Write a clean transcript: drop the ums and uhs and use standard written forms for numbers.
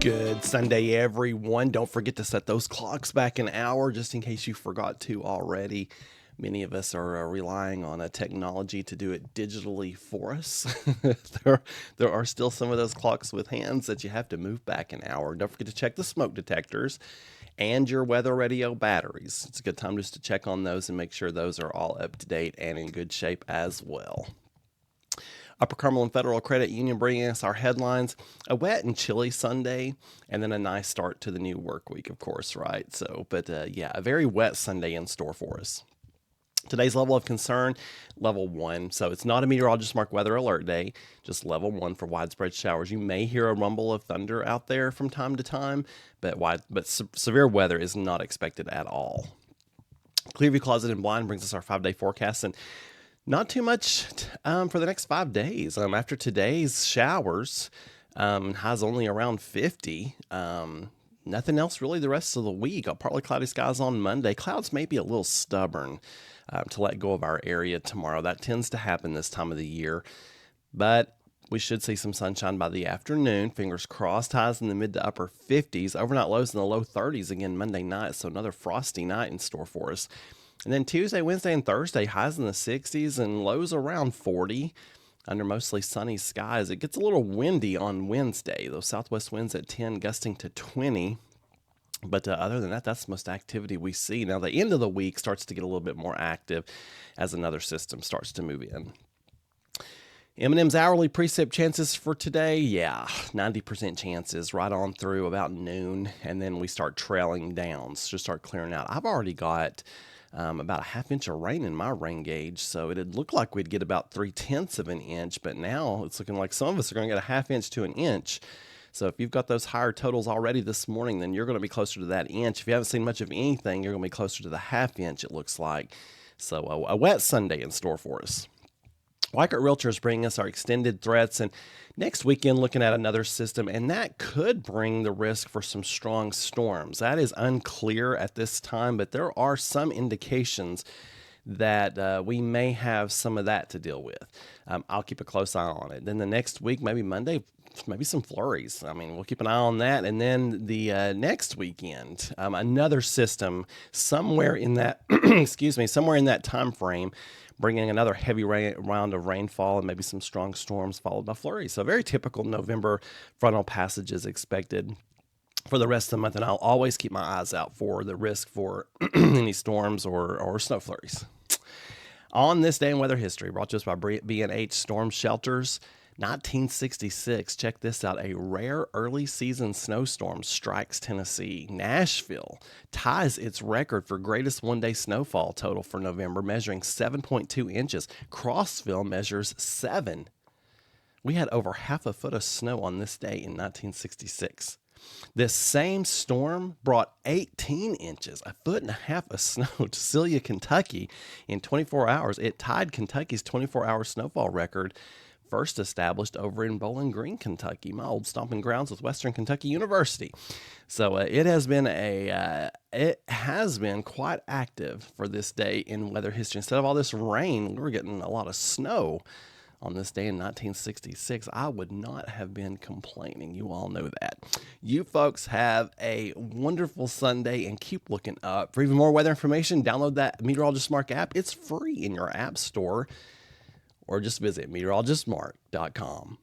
Good Sunday, everyone. Don't forget to set those clocks back an hour just in case you forgot to already. Many of us are relying on a technology to do it digitally for us. there are still some of those clocks with hands that you have to move back an hour. Don't forget to check the smoke detectors and your weather radio batteries. It's a good time just to check on those and make sure those are all up to date and in good shape as well. Upper Cumberland Federal Credit Union bringing us our headlines. A wet and chilly Sunday, and then a nice start to the new work week, of course, right? But a very wet Sunday in store for us. Today's level of concern, level 1. So it's not a meteorologist mark weather alert day, just level 1 for widespread showers. You may hear a rumble of thunder out there from time to time, but severe weather is not expected at all. Clearview Closet and Blind brings us our 5-day forecast, and not too much for the next 5 days. After today's showers, highs only around 50. Nothing else really the rest of the week. Partly cloudy skies on Monday. Clouds may be a little stubborn to let go of our area tomorrow. That tends to happen this time of the year. But we should see some sunshine by the afternoon. Fingers crossed. Highs in the mid to upper 50s. Overnight lows in the low 30s again Monday night. So another frosty night in store for us. And then Tuesday, Wednesday, and Thursday, highs in the 60s and lows around 40 under mostly sunny skies. It gets a little windy on Wednesday. Those southwest winds at 10, gusting to 20. But other than that, that's the most activity we see. Now, the end of the week starts to get a little bit more active as another system starts to move in. M&M's hourly precip chances for today, 90% chances right on through about noon. And then we start trailing down, so just start clearing out. I've already got about a half inch of rain in my rain gauge, so it'd look like we'd get about 3/10 of an inch, but now it's looking like some of us are going to get a half inch to an inch. So if you've got those higher totals already this morning, then you're going to be closer to that inch. If you haven't seen much of anything, you're going to be closer to the half inch, it looks like. So a wet Sunday in store for us. Weichert Realtors bringing us our extended threats, and next weekend looking at another system, and that could bring the risk for some strong storms. That is unclear at this time, but there are some indications that we may have some of that to deal with. I'll keep a close eye on it. Then the next week, maybe Monday, maybe some flurries. We'll keep an eye on that. And then the next weekend, another system somewhere in that, somewhere in that time frame, bringing another heavy round of rainfall and maybe some strong storms followed by flurries. So very typical November frontal passage is expected for the rest of the month. And I'll always keep my eyes out for the risk for any storms or snow flurries. On this day in weather history, brought to us by B&H Storm Shelters. 1966, check this out, a rare early season snowstorm strikes Tennessee. Nashville ties its record for greatest one-day snowfall total for November, measuring 7.2 inches. Crossville measures 7. We had over half a foot of snow on this day in 1966. This same storm brought 18 inches, a foot and a half of snow to Celia, Kentucky in 24 hours. It tied Kentucky's 24-hour snowfall record, first established over in Bowling Green, Kentucky, my old stomping grounds with Western Kentucky University. So it has been quite active for this day in weather history. Instead of all this rain, we were getting a lot of snow on this day in 1966. I would not have been complaining. You all know that. You folks have a wonderful Sunday and keep looking up. For even more weather information, download that Meteorologist Mark app. It's free in your app store, or just visit meteorologistmark.com.